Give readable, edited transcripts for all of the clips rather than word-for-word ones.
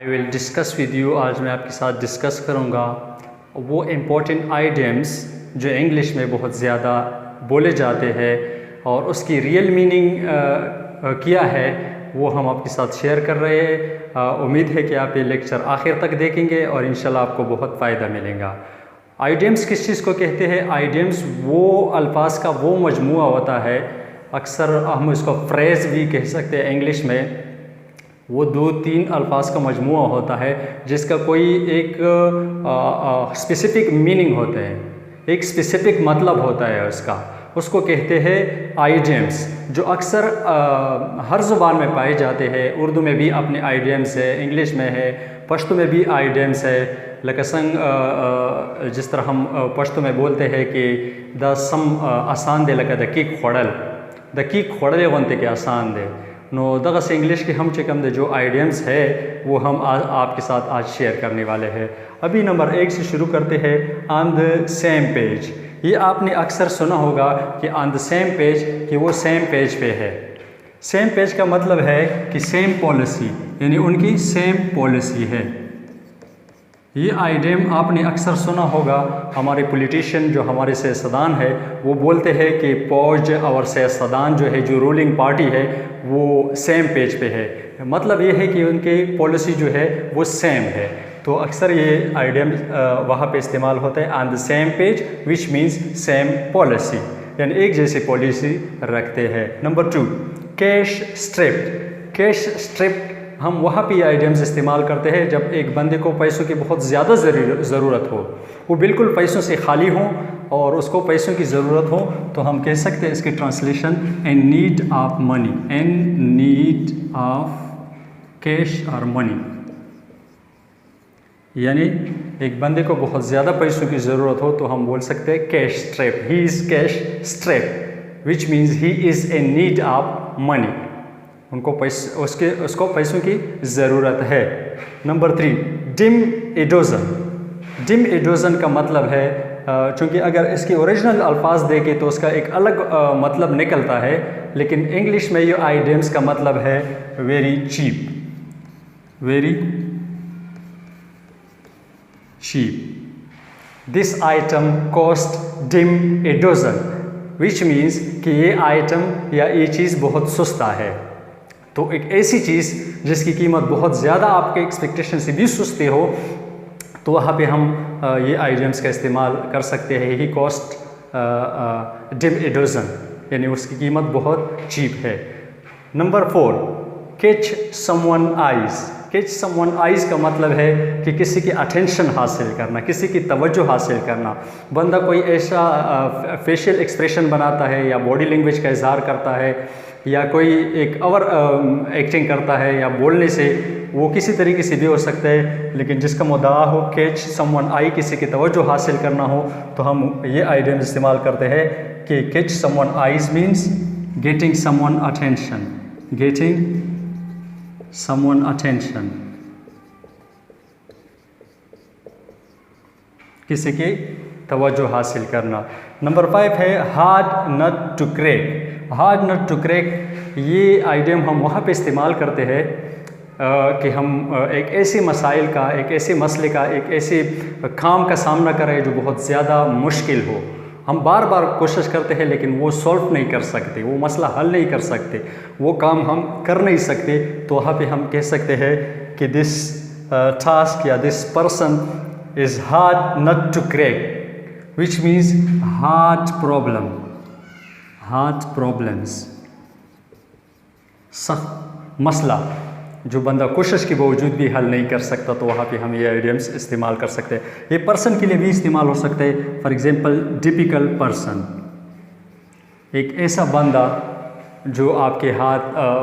I will discuss with you. आज मैं आपके साथ डिस्कस करूँगा वो इम्पोर्टेंट आइडियम्स जो इंग्लिश में बहुत ज़्यादा बोले जाते हैं और उसकी रियल मीनिंग क्या है वो हम आपके साथ शेयर कर रहे हैं। उम्मीद है कि आप ये लेक्चर आखिर तक देखेंगे और इंशाल्लाह आपको बहुत फ़ायदा मिलेगा। आइडियम्स किस चीज़ को कहते हैं? आइडियम्स वो अल्फाज का वो मजमूआ होता है, अक्सर हम इसको फ्रेज़ भी कह सकते हैं इंग्लिश में। वो 2-3 अल्फाज का मजमूआ होता है जिसका कोई एक स्पेसिफ़िक मीनिंग होता है, एक स्पेसिफ़िक मतलब होता है उसको कहते हैं आइडियम्स, जो अक्सर हर ज़ुबान में पाए जाते हैं। उर्दू में भी अपने आइडियम्स है, इंग्लिश में है, पश्तो में भी आइडियम्स है। लकसंग जिस तरह हम पश्तो में बोलते हैं कि द सम आसान दे लगा द की खोड़ले वनते के आसान दे नो दगा से इंग्लिश के हम चिकम दे जो आइडियम्स है वो हम आपके साथ आज शेयर करने वाले हैं। अभी नंबर 1 से शुरू करते हैं। ऑन द सेम पेज, ये आपने अक्सर सुना होगा कि ऑन द सेम पेज, कि वो सेम पेज पे है। सेम पेज का मतलब है कि सेम पॉलिसी, यानी उनकी सेम पॉलिसी है। ये आइडियम आपने अक्सर सुना होगा। हमारे पॉलिटिशियन जो हमारे सियासतदान है वो बोलते हैं कि फौज और सियासतदान जो है, जो रूलिंग पार्टी है, वो सेम पेज पे है। मतलब ये है कि उनकी पॉलिसी जो है वो सेम है। तो अक्सर ये आइडियम वहाँ पे इस्तेमाल होता है, on the same page, which means same policy, यानी एक जैसी पॉलिसी रखते हैं। Number 2, cash स्ट्रिप्ट। कैश स्ट्रिप्ट हम वहाँ पे आइडियम्स इस्तेमाल करते हैं जब एक बंदे को पैसों की बहुत ज़्यादा ज़रूरत हो, वो बिल्कुल पैसों से खाली हो और उसको पैसों की ज़रूरत हो, तो हम कह सकते हैं इसकी translation in need of money, in need of cash और मनी। यानी एक बंदे को बहुत ज़्यादा पैसों की ज़रूरत हो तो हम बोल सकते हैं cash strap, he is cash strap, which means he is in need of money. उसको पैसों की ज़रूरत है। Number 3, dime a dozen. Dime a dozen का मतलब है, चूँकि अगर इसके ओरिजिनल अल्फाज देखें तो उसका एक अलग मतलब निकलता है, लेकिन इंग्लिश में ये आइडियम्स का मतलब है very cheap, very cheap. This item cost dime a dozen, which means कि ये आइटम या ये चीज़ बहुत सस्ता है। तो एक ऐसी चीज़ जिसकी कीमत बहुत ज़्यादा आपके एक्सपेक्टेशन से भी सस्ती हो, तो वहाँ पे हम ये आइडियम्स का इस्तेमाल कर सकते हैं। ही कॉस्ट डिम एडोजन, यानी उसकी कीमत बहुत चीप है। Number 4, catch someone eyes. Catch someone eyes का मतलब है कि किसी की अटेंशन हासिल करना, किसी की तवज्जो हासिल करना। बंदा कोई ऐसा फेशियल एक्सप्रेशन बनाता है या बॉडी लैंग्वेज का इजहार करता है या कोई एक और एक्टिंग करता है या बोलने से, वो किसी तरीके से भी हो सकता है, लेकिन जिसका मुद्दा हो कैच समवन आई, किसी की तवज्जो हासिल करना हो, तो हम ये आइडियम इस्तेमाल करते हैं कि catch someone eyes means getting someone attention, getting someone attention, किसी की तवज्जो हासिल करना। नंबर 5 है hard nut to crack. Hard nut to crack, ये आइडियम हम वहाँ पे इस्तेमाल करते हैं कि हम एक ऐसे मसाइल का, एक ऐसे मसले का, एक ऐसे काम का सामना करें जो बहुत ज़्यादा मुश्किल हो। हम बार बार कोशिश करते हैं लेकिन वो सॉल्व नहीं कर सकते, वो मसला हल नहीं कर सकते, वो काम हम कर नहीं सकते। तो वहाँ पे हम कह सकते हैं कि दिस टास्क या this person is hard nut to crack, which means hard problem, hard problems, सख्त मसला जो बंदा कोशिश के बावजूद भी हल नहीं कर सकता, तो वहाँ पे हम ये आइडियम्स इस्तेमाल कर सकते हैं। ये पर्सन के लिए भी इस्तेमाल हो सकते हैं। फॉर एग्जांपल टिपिकल पर्सन, एक ऐसा बंदा जो आपके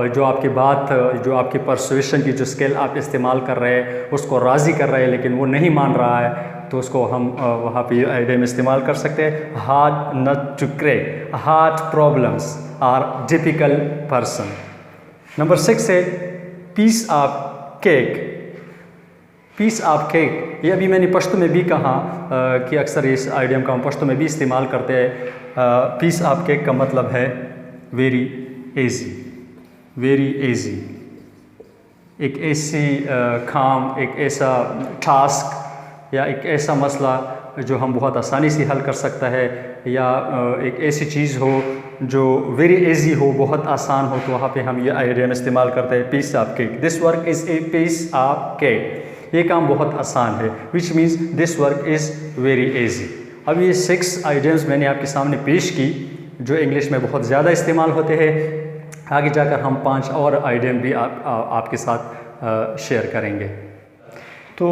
जो आपकी बात, जो आपकी परसुएशन की जो स्किल आप इस्तेमाल कर रहे हैं उसको राज़ी कर रहे हैं, लेकिन वो नहीं मान रहा है, तो उसको हम वहाँ पे आइडियम इस्तेमाल कर सकते हैं। Hard nut to crack, hard problems are typical person. Number 6 है piece of cake. Piece of cake, ये अभी मैंने पश्तो में भी कहा कि अक्सर इस आइडियम का हम पश्तो में भी इस्तेमाल करते हैं। पीस ऑफ केक का मतलब है वेरी ईजी, वेरी ईजी। एक ऐसी काम, एक ऐसा टास्क या एक ऐसा मसला जो हम बहुत आसानी से हल कर सकता है, या एक ऐसी चीज़ हो जो वेरी इजी हो, बहुत आसान हो, तो वहाँ पे हम ये आइडियम इस्तेमाल करते हैं, piece of cake. This work is a piece of cake. ये काम बहुत आसान है, which means this work is very easy. अब ये 6 आइडियम्स मैंने आपके सामने पेश की जो इंग्लिश में बहुत ज़्यादा इस्तेमाल होते हैं। आगे जाकर हम 5 और आइडियम भी आपके साथ शेयर करेंगे। तो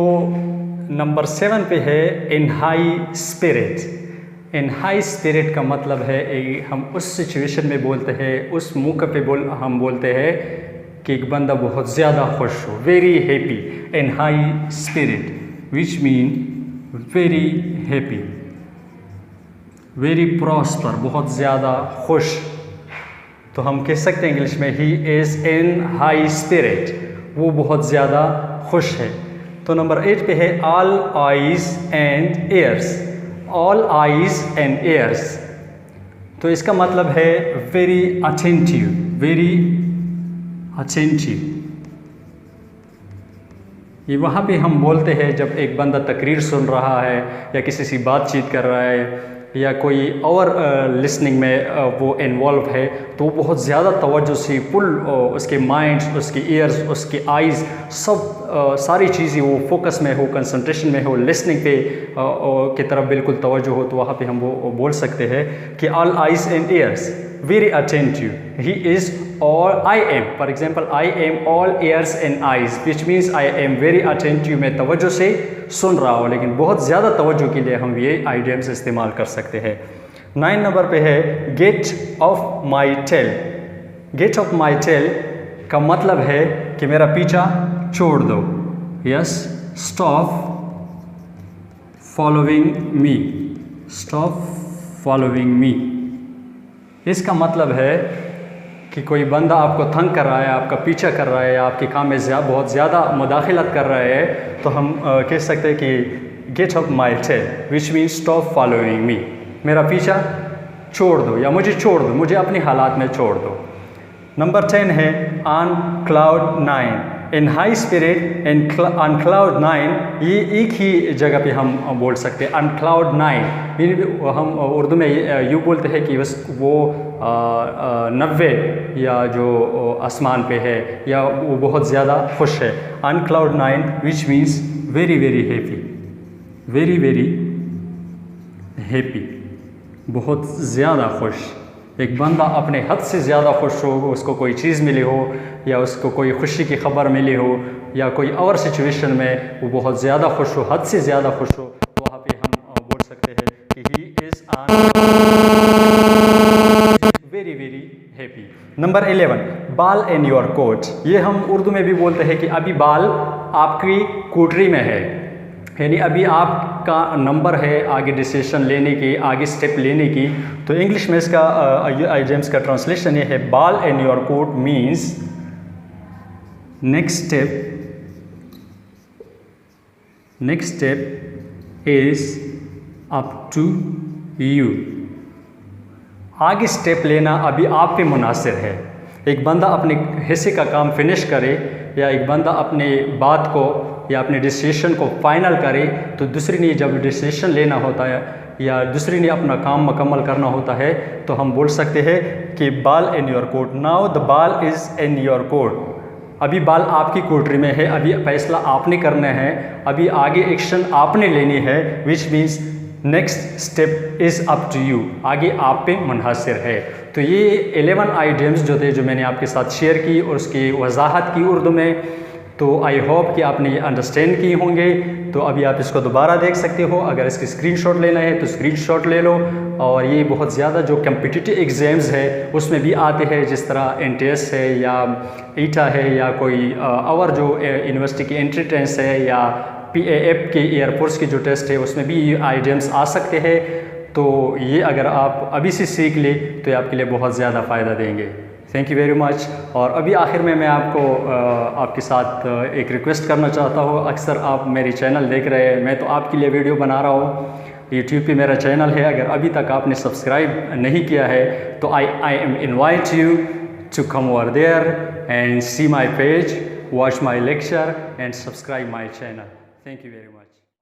नंबर 7 पे है इन हाई स्पिरिट। इन हाई स्पिरिट का मतलब है हम उस सिचुएशन में बोलते हैं, उस मौके पे हम बोलते हैं कि एक बंदा बहुत ज़्यादा खुश हो, very happy. In high spirit which mean very happy, very prosper, बहुत ज़्यादा खुश। तो हम कह सकते हैं इंग्लिश में ही इज़ इन हाई स्पिरिट, वो बहुत ज़्यादा खुश है। तो नंबर 8 पे है all eyes and ears. All eyes and ears, तो इसका मतलब है वेरी अटेंटिव, वेरी अटेंटिव। ये वहाँ पे हम बोलते हैं जब एक बंदा तकरीर सुन रहा है या किसी से बातचीत कर रहा है या कोई और लिसनिंग में वो इन्वॉल्व है, तो वो बहुत ज़्यादा तवज्जो से फुल उसके माइंड्स, उसके ईयर्स, उसके आइज़, सब सारी चीज़ें वो फोकस में हो, कंसंट्रेशन में हो, लिसनिंग पे की तरफ बिल्कुल तवज्जो हो, तो वहाँ पे हम वो बोल सकते हैं कि all eyes and ears, very attentive, he is और I am, for example I am all ears and eyes, which means I am very attentive, मैं तवज्जो से सुन रहा हूँ, लेकिन बहुत ज़्यादा तवज्जो के लिए हम ये आइडियम्स इस्तेमाल कर सकते हैं। 9 नंबर पे है get off my tail. Get off my tail का मतलब है कि मेरा पीछा छोड़ दो। Yes, stop following me, stop following me. इसका मतलब है कि कोई बंदा आपको तंग कर रहा है, आपका पीछा कर रहा है, या आपके काम में बहुत ज़्यादा मुदाखलत कर रहा है, तो हम कह सकते हैं कि get off my tail which means stop following me, मेरा पीछा छोड़ दो या मुझे छोड़ दो, मुझे अपने हालात में छोड़ दो। नंबर 10 है on cloud 9। In high spirit and on cloud 9, ये एक ही जगह पे हम बोल सकते हैं, ऑन क्लाउड 9। हम उर्दू में यूँ बोलते हैं कि बस वो 90 या जो आसमान पे है या वो बहुत ज़्यादा खुश है। On cloud 9 which means very very happy, very very happy, बहुत ज़्यादा खुश। एक बंदा अपने हद से ज़्यादा खुश हो, उसको कोई चीज़ मिली हो या उसको कोई खुशी की खबर मिली हो या कोई और सिचुएशन में वो बहुत ज़्यादा खुश हो, हद से ज़्यादा खुश हो, तो वहाँ पे हम बोल सकते हैं कि he is very very happy. Number 11 बाल इन योर कोट। ये हम उर्दू में भी बोलते हैं कि अभी बाल आपकी कोटरी में है, यानी अभी आपका नंबर है आगे डिसीजन लेने की, आगे स्टेप लेने की। तो इंग्लिश में इसका आइडियम्स का ट्रांसलेशन ये है ball in your court means next step is up to you. आगे स्टेप लेना अभी आप पे मुनासिर है। एक बंदा अपने हिस्से का काम फिनिश करे या एक बंदा अपने बात को या अपने डिसीजन को फाइनल करे, तो दूसरी ने जब डिसीजन लेना होता है या दूसरी ने अपना काम मुकम्मल करना होता है, तो हम बोल सकते हैं कि बाल in your court. Now the बाल इज़ इन योर कोर्ट। अभी बाल आपकी कोटरी में है, अभी फैसला आपने करना है, अभी आगे एक्शन आपने लेनी है, which means next step is up to you, आगे आप पे मुनहसर है। तो ये 11 आइडियम्स जो थे जो मैंने आपके साथ शेयर की और उसकी वजाहत की उर्दू में, तो आई होप कि आपने ये अंडरस्टैंड की होंगे। तो अभी आप इसको दोबारा देख सकते हो, अगर इसकी स्क्रीनशॉट लेना है तो स्क्रीनशॉट ले लो। और ये बहुत ज़्यादा जो कम्पिटिटिव एग्ज़ाम्स है उसमें भी आते हैं, जिस तरह NTS है या ईटा है या कोई और जो यूनिवर्सिटी की एंट्री टेस्ट है या PAF के एयरफोर्स की जो टेस्ट है उसमें भी ये आइडियम्स आ सकते हैं। तो ये अगर आप अभी से सीख ले तो ये आपके लिए बहुत ज़्यादा फ़ायदा देंगे। Thank you very much. और अभी आखिर में मैं आपके साथ एक रिक्वेस्ट करना चाहता हूँ। अक्सर आप मेरी चैनल देख रहे हैं, मैं तो आपके लिए वीडियो बना रहा हूँ, यूट्यूब पे मेरा चैनल है। अगर अभी तक आपने सब्सक्राइब नहीं किया है तो I am invite you to come over there and see my page watch my lecture and subscribe my channel. Thank you very much.